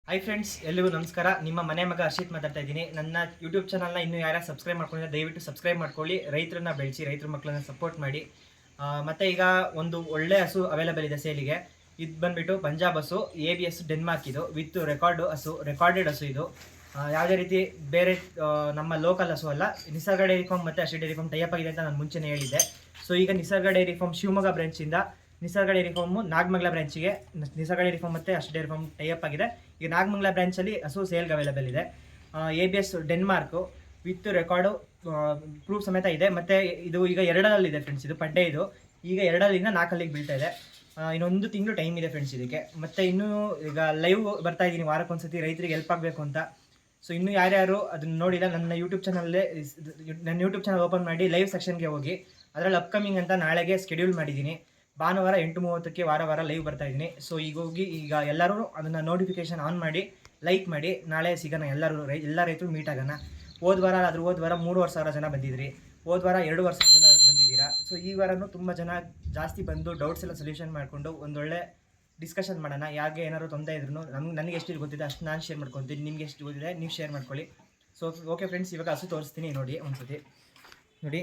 Hi friends, ಎಲ್ಲರಿಗೂ ನಮಸ್ಕಾರ. ನಿಮ್ಮ ಮನೆ ಮಗ ಹರ್ಷಿತ್ ಮಾತಾಡ್ತಾ ಇದ್ದೀನಿ. ನನ್ನ ಯೂಟ್ಯೂಬ್ ಚಾನಲ್ನ ಇನ್ನೂ ಯಾರು ಸಬ್ಸ್ಕ್ರೈಬ್ ಮಾಡ್ಕೊಂಡಿಲ್ಲ, ದಯವಿಟ್ಟು ಸಬ್ಸ್ಕ್ರೈಬ್ ಮಾಡ್ಕೊಳ್ಳಿ. ರೈತರನ್ನ ಬೆಳೆಸಿ, ರೈತರ ಮಕ್ಕಳನ್ನ ಸಪೋರ್ಟ್ ಮಾಡಿ. ಮತ್ತು ಈಗ ಒಂದು ಒಳ್ಳೆ ಹಸು ಅವೈಲೇಬಲ್ ಇದೆ ಸೇಲಿಗೆ. ಇದು ಬಂದುಬಿಟ್ಟು ಪಂಜಾಬ್ ಹಸು, ABS ಡೆನ್ಮಾರ್ಕ್. ಇದು ವಿತ್ ರೆಕಾರ್ಡೆಡ್ ಹಸು. ಇದು ಯಾವುದೇ ರೀತಿ ಬೇರೆ ನಮ್ಮ ಲೋಕಲ್ ಹಸು ಅಲ್ಲ. ನಿಸರ್ಗ ಡೈರಿ ಫಾರ್ಮ್ ಮತ್ತು ಅಶ್ರೀ ಡೈರಿ ಫಾರ್ಮ್ ಟೈಅಪ್ ಆಗಿದೆ ಅಂತ ನಾನು ಮುಂಚೆನೇ ಹೇಳಿದ್ದೆ. ಸೊ ಈಗ ನಿಸರ್ಗ ಡೈರಿ ಫಾರ್ಮ್ ಶಿವಮೊಗ್ಗ ಬ್ರಾಂಚಿಂದ ನಿಸರ್ಗ ಡೈರಿ ಫಾರ್ಮು ನಾಗಮಂಗಲ ಬ್ರಾಂಚಿಗೆ ನಿಸರ್ಗ ಡೈರಿ ಫಾರ್ಮ್ ಮತ್ತು ಅಶ್ರೀ ಡೈರಿ ಫಾರ್ಮ್ ಟೈಅಪ್ ಆಗಿದೆ. ಈಗ ನಾಗಮಂಗಲ ಬ್ರಾಂಚಲ್ಲಿ ಹಸು ಸೇಲ್ಗೆ ಅವೈಲೇಬಲ್ ಇದೆ. ABS Denmark with record proof ಸಮೇತ ಇದೆ. ಮತ್ತು ಇದು ಈಗ 2ರಲ್ಲಿದೆ ಫ್ರೆಂಡ್ಸ್. ಇದು ಪಡ್ಡೆ. ಇದು ಈಗ 2ರಿಂದ 4 ಬೀಳ್ತಾ ಇದೆ. ಇನ್ನೊಂದು ತಿಂಗಳು ಟೈಮ್ ಇದೆ ಫ್ರೆಂಡ್ಸ್ ಇದಕ್ಕೆ. ಮತ್ತು ಇನ್ನೂ ಈಗ ಲೈವ್ ಬರ್ತಾ ಇದ್ದೀನಿ ವಾರಕ್ಕೊಂದ್ಸತಿ ರೈತರಿಗೆ ಹೆಲ್ಪ್ ಆಗಬೇಕು ಅಂತ. ಸೊ ಇನ್ನೂ ಯಾರ್ಯಾರು ಅದನ್ನು ನೋಡಿಲ್ಲ, ನನ್ನ ಯೂಟ್ಯೂಬ್ ಚಾನಲ್ ಓಪನ್ ಮಾಡಿ ಲೈವ್ ಸೆಕ್ಷನ್ಗೆ ಹೋಗಿ. ಅದರಲ್ಲಿ ಅಪ್ಕಮಿಂಗ್ ಅಂತ ನಾಳೆಗೆ ಸ್ಕೆಡ್ಯೂಲ್ ಮಾಡಿದ್ದೀನಿ. ಭಾನುವಾರ 8:30ಕ್ಕೆ ವಾರ ಲೈವ್ ಬರ್ತಾ ಇದ್ದೀನಿ. ಸೊ ಈಗ ಹೋಗಿ ಈಗ ಎಲ್ಲರೂ ಅದನ್ನು ನೋಟಿಫಿಕೇಷನ್ ಆನ್ ಮಾಡಿ ಲೈಕ್ ಮಾಡಿ. ನಾಳೆ ಸಿಗೋಣ, ಎಲ್ಲ ರೈತರು ಮೀಟ್ ಆಗೋಣ. ಹೋದ ವಾರ 3,500 ಜನ ಬಂದಿದ್ರಿ. ಹೋದ ವಾರ 2,000 ಜನ ಬಂದಿದ್ದೀರಾ. ಸೊ ಈ ವಾರನೂ ತುಂಬ ಜನ ಜಾಸ್ತಿ ಬಂದು ಡೌಟ್ಸ್ ಎಲ್ಲ ಸೊಲ್ಯೂಷನ್ ಮಾಡಿಕೊಂಡು ಒಂದೊಳ್ಳೆ ಡಿಸ್ಕಷನ್ ಮಾಡೋಣ. ಯಾಕೆ ಏನಾದ್ರು ತೊಂದರೆ ಇದ್ರೂ ನನಗೆ ಎಷ್ಟು ಗೊತ್ತಿದೆ ಅಷ್ಟು ನಾನು ಶೇರ್ ಮಾಡ್ಕೊತೀನಿ. ನಿಮ್ಗೆ ಎಷ್ಟು ಗೊತ್ತಿದೆ ನೀವು ಶೇರ್ ಮಾಡ್ಕೊಳ್ಳಿ. ಸೊ ಓಕೆ ಫ್ರೆಂಡ್ಸ್, ಇವಾಗ ಹಸು ತೋರಿಸ್ತೀನಿ ನೋಡಿ ಒಂದ್ಸತಿ. ನೋಡಿ,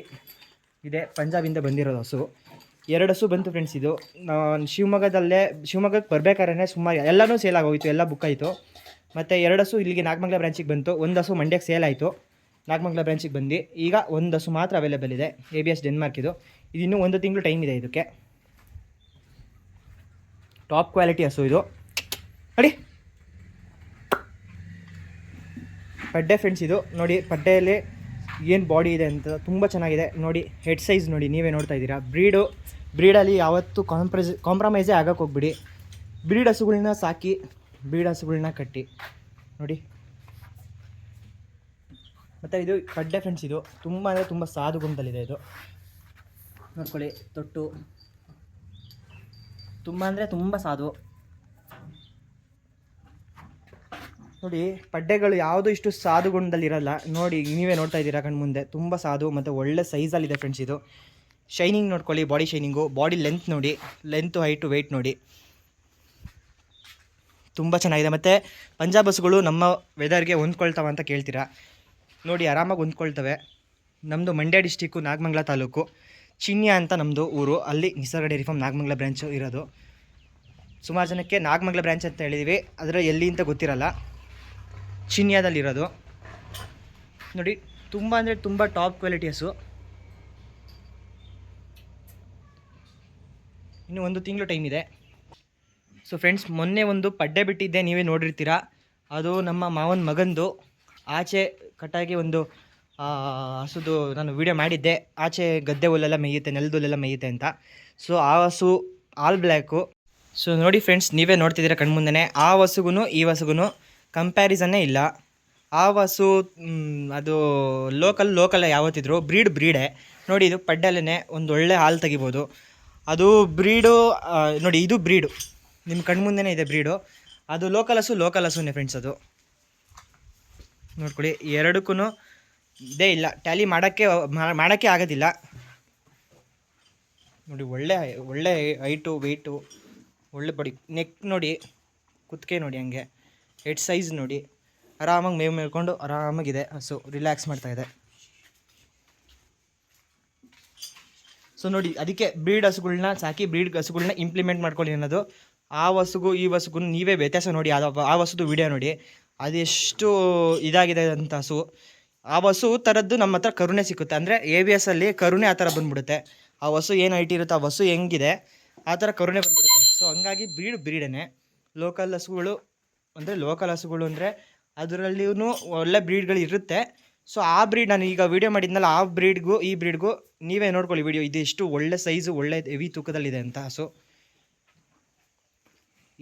ಇದೆ ಪಂಜಾಬಿಂದ ಬಂದಿರೋದು ಹಸು. 2 ಹಸು ಬಂತು ಫ್ರೆಂಡ್ಸ್. ಇದು ಶಿವಮೊಗ್ಗಕ್ಕೆ ಬರಬೇಕಾದ್ರೆ ಸುಮಾರು ಎಲ್ಲನೂ ಸೇಲ್ ಆಗೋಯಿತು, ಎಲ್ಲ ಬುಕ್ ಆಯಿತು. ಮತ್ತು 2 ಹಸು ಇಲ್ಲಿಗೆ ನಾಗಮಂಗಲ ಬ್ರಾಂಚಿಗೆ ಬಂತು. 1 ಹಸು ಮಂಡ್ಯಕ್ಕೆ ಸೇಲ್ ಆಯಿತು ನಾಗಮಂಗಲ ಬ್ರಾಂಚಿಗೆ ಬಂದು. ಈಗ 1 ಹಸು ಮಾತ್ರ ಅವೈಲೇಬಲ್ ಇದೆ, ABS ಡೆನ್ಮಾರ್ಕ್. ಇದು ಇನ್ನೂ 1 ತಿಂಗಳು ಟೈಮ್ ಇದೆ ಇದಕ್ಕೆ. ಟಾಪ್ ಕ್ವಾಲಿಟಿ ಹಸು ಇದು. ನೋಡಿ ಪಡ್ಡೆ ಫ್ರೆಂಡ್ಸ್. ಇದು ನೋಡಿ ಪಡ್ಡೆಯಲ್ಲಿ ಏನು ಬಾಡಿ ಇದೆ ಅಂತ ತುಂಬ ಚೆನ್ನಾಗಿದೆ. ನೋಡಿ ಹೆಡ್ ಸೈಜ್ ನೋಡಿ, ನೀವೇ ನೋಡ್ತಾ ಇದ್ದೀರಾ. ಬ್ರೀಡಲ್ಲಿ ಯಾವತ್ತೂ ಕಾಂಪ್ರಮೈಸೇ ಆಗೋಕ್ಕೆ ಹೋಗ್ಬಿಡಿ. ಬ್ರೀಡ್ ಹಸುಗಳನ್ನ ಸಾಕಿ, ಬ್ರೀಡ್ ಹಸುಗಳನ್ನ ಕಟ್ಟಿ ನೋಡಿ. ಮತ್ತು ಇದು ಪಡ್ಡೆ ಫ್ರೆಂಡ್ಸ್. ಇದು ತುಂಬ ಅಂದರೆ ತುಂಬ ಸಾಧು ಗುಣದಲ್ಲಿದೆ. ಇದು ನೋಡ್ಕೊಳ್ಳಿ, ತೊಟ್ಟು ತುಂಬ ಅಂದರೆ ತುಂಬ ಸಾಧು. ನೋಡಿ ಪಡ್ಡೆಗಳು ಯಾವುದು ಇಷ್ಟು ಸಾಧು ಗುಣದಲ್ಲಿರಲ್ಲ. ನೋಡಿ ನೀವೇ ನೋಡ್ತಾ ಇದ್ದೀರಾ ಕಣ್ಮುಂದೆ. ತುಂಬ ಸಾಧು ಮತ್ತು ಒಳ್ಳೆ ಸೈಜಲ್ಲಿದೆ ಫ್ರೆಂಡ್ಸ್. ಇದು ಶೈನಿಂಗ್ ನೋಡ್ಕೊಳ್ಳಿ, ಬಾಡಿ ಶೈನಿಂಗು, ಬಾಡಿ ಲೆಂತ್ ನೋಡಿ, ಹೈಟು ವೆಯ್ಟ್ ನೋಡಿ, ತುಂಬ ಚೆನ್ನಾಗಿದೆ. ಮತ್ತು ಪಂಜಾಬ್ ಹಸುಗಳು ನಮ್ಮ ವೆದರ್ಗೆ ಹೊಂದ್ಕೊಳ್ತಾವೆ ಅಂತ ಕೇಳ್ತೀರಾ. ನೋಡಿ ಆರಾಮಾಗಿ ಹೊಂದ್ಕೊಳ್ತವೆ. ನಮ್ಮದು ಮಂಡ್ಯ ಡಿಸ್ಟಿಕ್ಕು, ನಾಗಮಂಗಲ ತಾಲೂಕು, ಚಿನ್ಯ ಅಂತ ನಮ್ಮದು ಊರು. ಅಲ್ಲಿ ನಿಸರ್ಗ ಡೈರಿ ಫಾರ್ಮ್ ನಾಗಮಂಗಲ ಬ್ರಾಂಚು ಇರೋದು. ಸುಮಾರು ಜನಕ್ಕೆ ನಾಗಮಂಗಲ ಬ್ರಾಂಚ್ ಅಂತ ಹೇಳಿದ್ದೀವಿ, ಅದರ ಎಲ್ಲಿ ಅಂತ ಗೊತ್ತಿರಲ್ಲ. ಚಿನ್ಯಾದಲ್ಲಿರೋದು. ನೋಡಿ ತುಂಬ ಅಂದರೆ ತುಂಬ ಟಾಪ್ ಕ್ವಾಲಿಟಿ ಹಸು. ಇನ್ನು 1 ತಿಂಗಳು ಟೈಮ್ ಇದೆ. ಸೊ ಫ್ರೆಂಡ್ಸ್, ಮೊನ್ನೆ ಒಂದು ಪಡ್ಡೆ ಬಿಟ್ಟಿದ್ದೆ, ನೀವೇ ನೋಡಿರ್ತೀರ. ಅದು ನಮ್ಮ ಮಾವನ ಮಗಂದು. ಆಚೆ ಕಟ್ಟಾಗಿ ಒಂದು ಹಸುದು ನಾನು ವೀಡಿಯೋ ಮಾಡಿದ್ದೆ. ಆಚೆ ಗದ್ದೆ ಹುಲ್ಲೆಲ್ಲ ಮೇಯುತ್ತೆ, ನೆಲದಲ್ಲೆಲ್ಲ ಮೇಯುತ್ತೆ ಅಂತ. ಸೊ ಆ ಹಸು ಆಲ್ ಬ್ಲ್ಯಾಕು. ಸೊ ನೋಡಿ ಫ್ರೆಂಡ್ಸ್, ನೀವೇ ನೋಡ್ತಿದ್ದೀರ ಕಣ್ಮುಂದೆ. ಆ ಹಸುಗೂ ಈ ಹಸುಗೂ ಕಂಪ್ಯಾರಿಸನ್ನೇ ಇಲ್ಲ. ಆ ಹಸು ಅದು ಲೋಕಲ್ ಯಾವತ್ತಿದ್ರು ಬ್ರೀಡೇ. ನೋಡಿ ಇದು ಪಡ್ಡಲ್ಲೇ ಒಂದು ಒಳ್ಳೆ ಹಾಲು ತೆಗಿಬೋದು. ಅದು ಬ್ರೀಡು ನೋಡಿ, ಇದು ಬ್ರೀಡು ನಿಮ್ಮ ಕಣ್ಮುಂದೆ ಇದೆ ಬ್ರೀಡು. ಅದು ಲೋಕಲ್ ಹಸುನೇ ಫ್ರೆಂಡ್ಸ್. ಅದು ನೋಡ್ಕೊಳ್ಳಿ, 2ಕ್ಕೂ ಇದೇ ಇಲ್ಲ, ಟ್ಯಾಲಿ ಮಾಡೋಕ್ಕೆ ಆಗೋದಿಲ್ಲ. ನೋಡಿ ಒಳ್ಳೆ ಹೈಟು ವೆಯ್ಟು, ಒಳ್ಳೆ ಬಾಡಿ, ನೆಕ್ ನೋಡಿ, ಕುತ್ತಿಗೆ ನೋಡಿ, ಹಂಗೆ ಹೆಡ್ ಸೈಜ್ ನೋಡಿ. ಆರಾಮಾಗಿ ಮೇವು ಮೇಲ್ಕೊಂಡು ಆರಾಮಾಗಿದೆ ಹಸು, ರಿಲ್ಯಾಕ್ಸ್ ಮಾಡ್ತಾಯಿದೆ. ಸೊ ನೋಡಿ, ಅದಕ್ಕೆ ಬ್ರೀಡ್ ಹಸುಗಳನ್ನ ಸಾಕಿ, ಬ್ರೀಡ್ ಹಸುಗಳನ್ನ ಇಂಪ್ಲಿಮೆಂಟ್ ಮಾಡ್ಕೊಳ್ಳಿ ಅನ್ನೋದು. ಆ ಹಸುಗೂ ಈ ಹಸುಗೂ ನೀವೇ ವ್ಯತ್ಯಾಸ ನೋಡಿ. ಆ ಹಸುದು ವಿಡಿಯೋ ನೋಡಿ, ಅದೆಷ್ಟು ಇದಾಗಿದೆ ಅಂತ ಹಸು. ಆ ಹಸು ಥರದ್ದು ನಮ್ಮ ಹತ್ರ ಕರುಣೆ ಸಿಕ್ಕುತ್ತೆ. ಅಂದರೆ ABSಲ್ಲಿ ಕರುಣೆ ಆ ಥರ ಬಂದುಬಿಡುತ್ತೆ. ಆ ಹಸು ಏನು ಹೈಟ್ ಇರುತ್ತೆ, ಆ ಹಸು ಹೆಂಗಿದೆ ಆ ಥರ ಕರುಣೆ ಬಂದುಬಿಡುತ್ತೆ. ಸೊ ಹಂಗಾಗಿ ಬ್ರೀಡೇ. ಲೋಕಲ್ ಹಸುಗಳು ಅಂದರೆ ಅದರಲ್ಲಿಯೂ ಒಳ್ಳೆ ಬ್ರೀಡ್ಗಳು ಇರುತ್ತೆ. ಸೊ ಆ ಬ್ರೀಡ್ ನಾನು ಈಗ ವೀಡಿಯೋ ಮಾಡಿದ್ನಲ್ಲ, ಆ ಬ್ರೀಡ್ಗೂ ಈ ಬ್ರೀಡ್ಗೂ ನೀವೇ ನೋಡ್ಕೊಳ್ಳಿ ವಿಡಿಯೋ. ಇದು ಎಷ್ಟು ಒಳ್ಳೆ ಸೈಜು, ಒಳ್ಳೆ ಹೆವಿ ತೂಕದಲ್ಲಿದೆ ಅಂತ ಹಸು.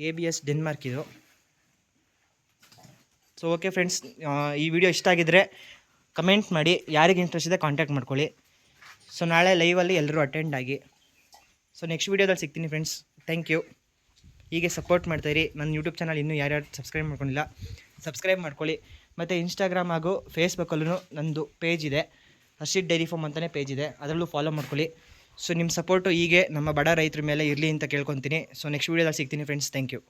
ABS ಡೆನ್ಮಾರ್ಕ್ ಇದು. ಸೊ ಓಕೆ ಫ್ರೆಂಡ್ಸ್, ಈ ವಿಡಿಯೋ ಇಷ್ಟ ಆಗಿದ್ದರೆ ಕಮೆಂಟ್ ಮಾಡಿ. ಯಾರಿಗೆ ಇಂಟ್ರೆಸ್ಟ್ ಇದೆ ಕಾಂಟ್ಯಾಕ್ಟ್ ಮಾಡ್ಕೊಳ್ಳಿ. ಸೊ ನಾಳೆ ಲೈವಲ್ಲಿ ಎಲ್ಲರೂ ಅಟೆಂಡ್ ಆಗಿ. ಸೊ ನೆಕ್ಸ್ಟ್ ವೀಡಿಯೋದಲ್ಲಿ ಸಿಗ್ತೀನಿ ಫ್ರೆಂಡ್ಸ್. Thank you. ಹೀಗೆ ಸಪೋರ್ಟ್ ಮಾಡ್ತಾಯಿರಿ. ನನ್ನ ಯೂಟ್ಯೂಬ್ ಚಾನಲ್ ಇನ್ನೂ ಯಾರ್ಯಾರು ಸಬ್ಸ್ಕ್ರೈಬ್ ಮಾಡ್ಕೊಂಡಿಲ್ಲ, ಸಬ್ಸ್ಕ್ರೈಬ್ ಮಾಡ್ಕೊಳ್ಳಿ. ಮತ್ತು ಇನ್ಸ್ಟಾಗ್ರಾಮ್ ಹಾಗೂ ಫೇಸ್ಬುಕ್ಕಲ್ಲೂ ನಂದು ಪೇಜ್ ಇದೆ, ಹರ್ಷಿತ್ ಡೈರಿ ಫಾರ್ಮ್ ಅಂತಲೇ ಪೇಜ್ ಇದೆ, ಅದರಲ್ಲೂ ಫಾಲೋ ಮಾಡ್ಕೊಳ್ಳಿ. ಸೊ ನಿಮ್ಮ ಸಪೋರ್ಟು ಹೀಗೆ ನಮ್ಮ ಬಡ ರೈತರ ಮೇಲೆ ಇರಲಿ ಅಂತ ಕೇಳ್ಕೊತೀನಿ. ಸೊ ನೆಕ್ಸ್ಟ್ ವೀಡಿಯೋದಲ್ಲಿ ಸಿಗ್ತೀನಿ ಫ್ರೆಂಡ್ಸ್. Thank you.